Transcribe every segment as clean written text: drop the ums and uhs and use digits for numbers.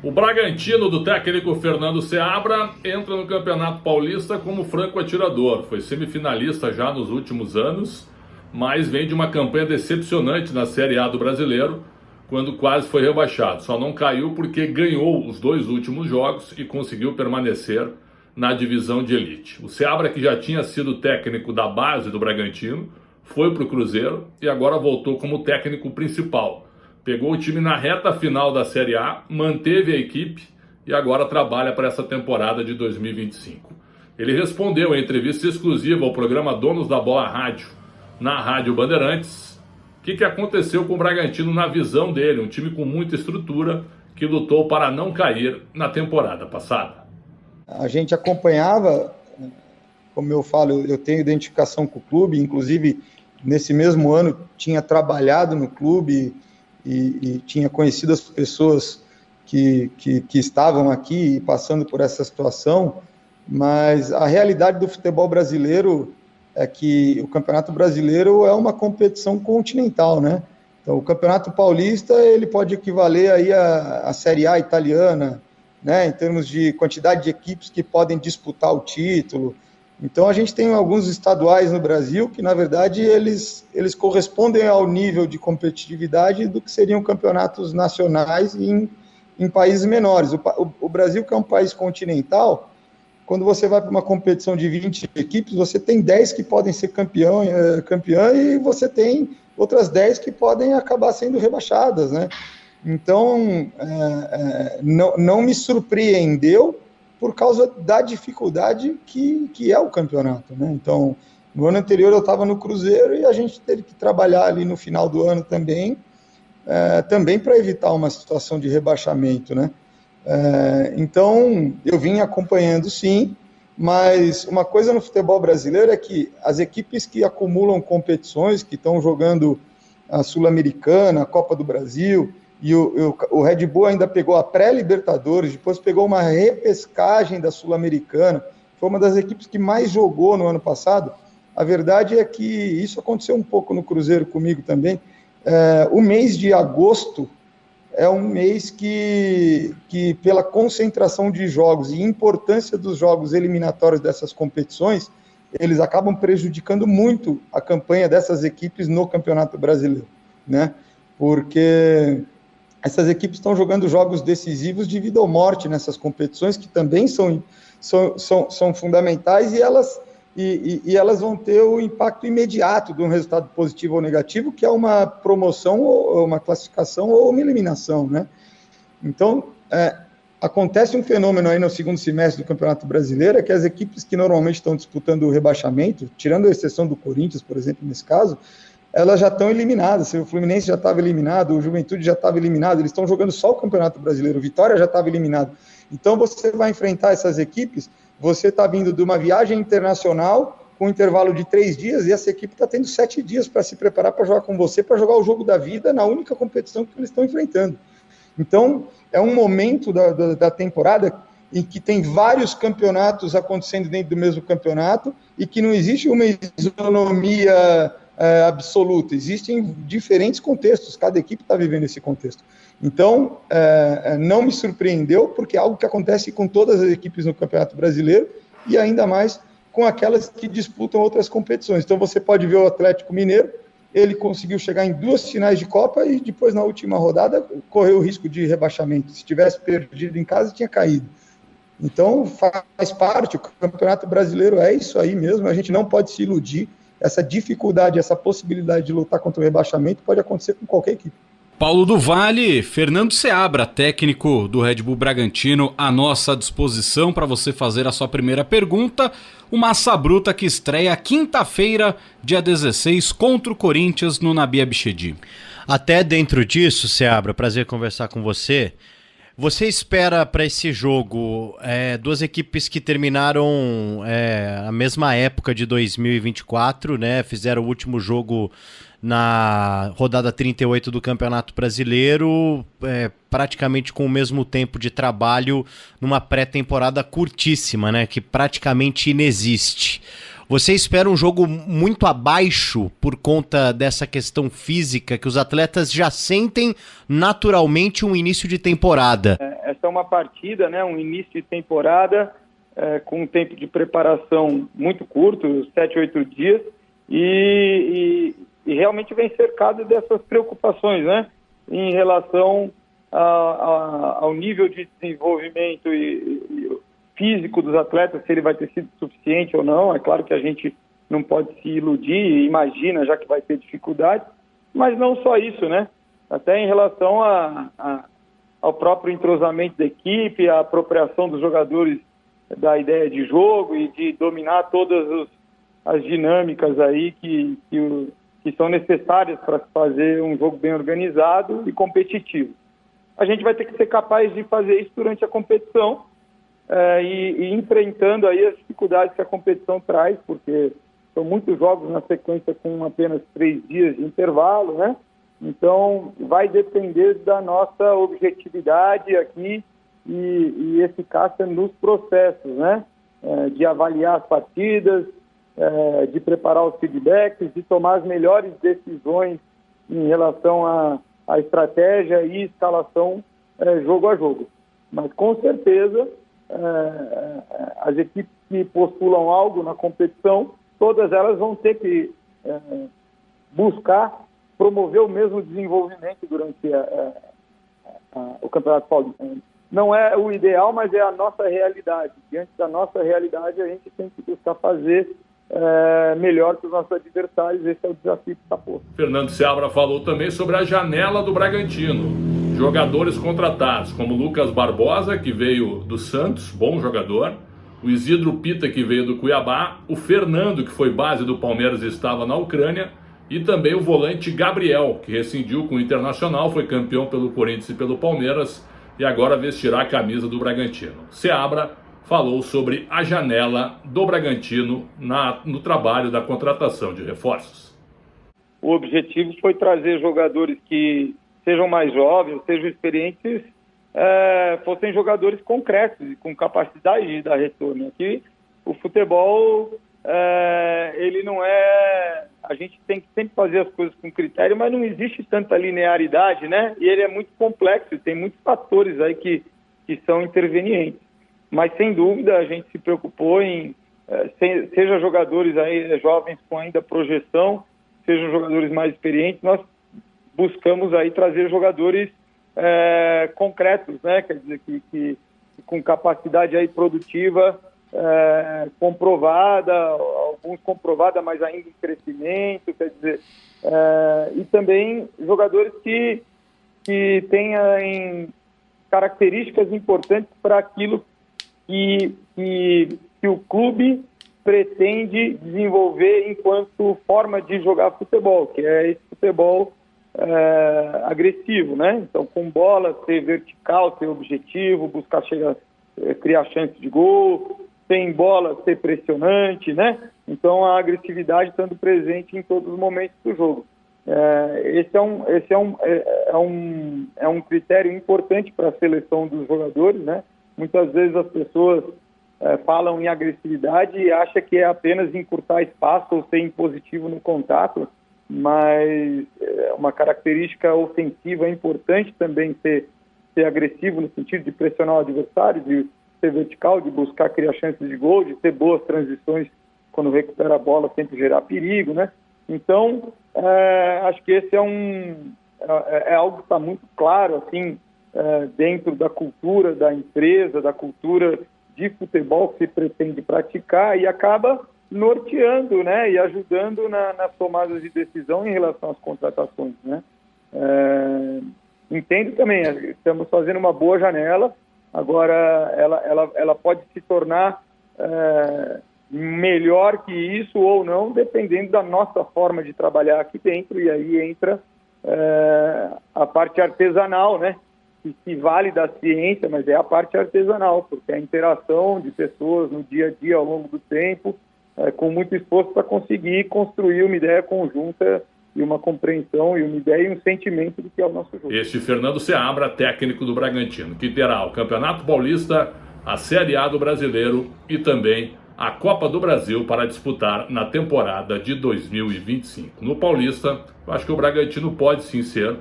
O Bragantino, do técnico Fernando Seabra, entra no Campeonato Paulista como franco atirador. Foi semifinalista já nos últimos anos, mas vem de uma campanha decepcionante na Série A do Brasileiro, quando quase foi rebaixado. Só não caiu porque ganhou os 2 últimos jogos e conseguiu permanecer na divisão de elite. O Seabra, que já tinha sido técnico da base do Bragantino, foi para o Cruzeiro e agora voltou como técnico principal. Pegou o time na reta final da Série A, manteve a equipe e agora trabalha para essa temporada de 2025. Ele respondeu em entrevista exclusiva ao programa Donos da Bola Rádio, na Rádio Bandeirantes, o que aconteceu com o Bragantino na visão dele, um time com muita estrutura que lutou para não cair na temporada passada. A gente acompanhava, como eu falo, eu tenho identificação com o clube, inclusive nesse mesmo ano tinha trabalhado no clube e tinha conhecido as pessoas que estavam aqui passando por essa situação, mas a realidade do futebol brasileiro é que o Campeonato Brasileiro é uma competição continental, né? Então, o Campeonato Paulista, ele pode equivaler aí à Série A italiana, né, em termos de quantidade de equipes que podem disputar o título. Então, a gente tem alguns estaduais no Brasil que, na verdade, eles correspondem ao nível de competitividade do que seriam campeonatos nacionais em países menores. O Brasil, que é um país continental, quando você vai para uma competição de 20 equipes, você tem 10 que podem ser campeã e você tem outras 10 que podem acabar sendo rebaixadas, né? Então, não me surpreendeu por causa da dificuldade que é o campeonato, né? Então, no ano anterior eu estava no Cruzeiro e a gente teve que trabalhar ali no final do ano também para evitar uma situação de rebaixamento, né? Então, eu vim acompanhando sim, mas uma coisa no futebol brasileiro é que as equipes que acumulam competições, que estão jogando a Sul-Americana, a Copa do Brasil, e o Red Bull ainda pegou a pré-Libertadores, depois pegou uma repescagem da Sul-Americana, foi uma das equipes que mais jogou no ano passado. A verdade é que isso aconteceu um pouco no Cruzeiro comigo também. O mês de agosto é um mês que pela concentração de jogos e importância dos jogos eliminatórios dessas competições, eles acabam prejudicando muito a campanha dessas equipes no Campeonato Brasileiro, né? Porque essas equipes estão jogando jogos decisivos de vida ou morte nessas competições, que também são fundamentais, e elas vão ter o impacto imediato de um resultado positivo ou negativo, que é uma promoção, ou uma classificação ou uma eliminação, né? Então, acontece um fenômeno aí no segundo semestre do Campeonato Brasileiro, é que as equipes que normalmente estão disputando o rebaixamento, tirando a exceção do Corinthians, por exemplo, nesse caso, elas já estão eliminadas. O Fluminense já estava eliminado, o Juventude já estava eliminado, eles estão jogando só o Campeonato Brasileiro, o Vitória já estava eliminado. Então você vai enfrentar essas equipes, você está vindo de uma viagem internacional com um intervalo de 3 dias, e essa equipe está tendo 7 dias para se preparar para jogar com você, para jogar o jogo da vida na única competição que eles estão enfrentando. Então, é um momento da temporada em que tem vários campeonatos acontecendo dentro do mesmo campeonato e que não existe uma isonomia absoluta, existem diferentes contextos, cada equipe está vivendo esse contexto. Então, não me surpreendeu, porque é algo que acontece com todas as equipes no Campeonato Brasileiro e ainda mais com aquelas que disputam outras competições. Então, você pode ver o Atlético Mineiro, ele conseguiu chegar em 2 finais de Copa e depois, na última rodada, correu o risco de rebaixamento. Se tivesse perdido em casa, tinha caído. Então, faz parte, o Campeonato Brasileiro é isso aí mesmo, a gente não pode se iludir. Essa dificuldade, essa possibilidade de lutar contra o rebaixamento pode acontecer com qualquer equipe. Paulo do Vale, Fernando Seabra, técnico do Red Bull Bragantino, à nossa disposição para você fazer a sua primeira pergunta. O Massa Bruta que estreia quinta-feira, dia 16, contra o Corinthians no Nabi Abichedi. Até dentro disso, Seabra, prazer conversar com você. Você espera para esse jogo 2 equipes que terminaram a mesma época de 2024, né? Fizeram o último jogo na rodada 38 do Campeonato Brasileiro, praticamente com o mesmo tempo de trabalho numa pré-temporada curtíssima, né? Que praticamente inexiste. Você espera um jogo muito abaixo por conta dessa questão física que os atletas já sentem naturalmente um início de temporada? essa é uma partida, né, um início de temporada com um tempo de preparação muito curto, 7, 8 dias, e realmente vem cercado dessas preocupações, né, em relação ao nível de desenvolvimento e físico dos atletas, se ele vai ter sido suficiente ou não. É claro que a gente não pode se iludir e imagina já que vai ter dificuldade, mas não só isso, né? Até em relação ao próprio entrosamento da equipe, a apropriação dos jogadores da ideia de jogo e de dominar todas as dinâmicas aí que são necessárias para fazer um jogo bem organizado e competitivo. A gente vai ter que ser capaz de fazer isso durante a competição, e enfrentando aí as dificuldades que a competição traz, porque são muitos jogos na sequência com apenas 3 dias de intervalo, né? Então, vai depender da nossa objetividade aqui e eficácia nos processos, né? De avaliar as partidas, de preparar os feedbacks, de tomar as melhores decisões em relação à estratégia e escalação jogo a jogo. Mas, com certeza, as equipes que postulam algo na competição, todas elas vão ter que buscar promover o mesmo desenvolvimento durante o Campeonato Paulista. Não é o ideal, mas é a nossa realidade. Diante da nossa realidade, a gente tem que buscar fazer melhor que os nossos adversários. Esse é o desafio que está posto. Fernando Seabra falou também sobre a janela do Bragantino. Jogadores contratados, como Lucas Barbosa, que veio do Santos, bom jogador, o Isidro Pita, que veio do Cuiabá, o Fernando, que foi base do Palmeiras e estava na Ucrânia, e também o volante Gabriel, que rescindiu com o Internacional, foi campeão pelo Corinthians e pelo Palmeiras, e agora vestirá a camisa do Bragantino. Seabra falou sobre a janela do Bragantino no trabalho da contratação de reforços. O objetivo foi trazer jogadores que sejam mais jovens, sejam experientes, fossem jogadores concretos e com capacidade de dar retorno. Aqui, o futebol, ele não é... A gente tem que sempre fazer as coisas com critério, mas não existe tanta linearidade, né? E ele é muito complexo, tem muitos fatores aí que são intervenientes. Mas, sem dúvida, a gente se preocupou em, seja jogadores aí jovens com ainda projeção, sejam jogadores mais experientes, nós buscamos aí trazer jogadores concretos, né? Quer dizer, que com capacidade aí produtiva comprovada, alguns comprovada, mas ainda em crescimento, quer dizer, e também jogadores que tenham características importantes para aquilo que o clube pretende desenvolver enquanto forma de jogar futebol, que é esse futebol agressivo, né? Então, com bola, ser vertical, ser objetivo, buscar criar chances de gol, sem bola, ser pressionante, né? Então, a agressividade estando presente em todos os momentos do jogo. Esse é um critério importante para a seleção dos jogadores, né? Muitas vezes as pessoas falam em agressividade e acham que é apenas encurtar espaço ou ser impositivo no contato, mas uma característica ofensiva é importante também ser agressivo no sentido de pressionar o adversário, de ser vertical, de buscar criar chances de gol, de ter boas transições quando recupera a bola, sempre gerar perigo, né? Então, acho que esse é algo que está muito claro, assim, dentro da cultura da empresa, da cultura de futebol que se pretende praticar, e acaba norteando, né, e ajudando nas tomadas de decisão em relação às contratações, né? Entendo também, estamos fazendo uma boa janela, agora ela pode se tornar melhor que isso ou não, dependendo da nossa forma de trabalhar aqui dentro, e aí entra a parte artesanal, né? Que se vale da ciência, mas é a parte artesanal, porque é a interação de pessoas no dia a dia, ao longo do tempo, com muito esforço para conseguir construir uma ideia conjunta e uma compreensão e uma ideia e um sentimento do que é o nosso jogo. Este Fernando Seabra, técnico do Bragantino, que terá o Campeonato Paulista, a Série A do Brasileiro e também a Copa do Brasil para disputar na temporada de 2025. No Paulista, eu acho que o Bragantino pode sim ser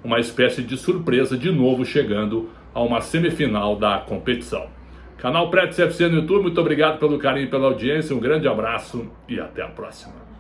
uma espécie de surpresa de novo chegando a uma semifinal da competição. Canal Prétis FC no YouTube, muito obrigado pelo carinho e pela audiência, um grande abraço e até a próxima.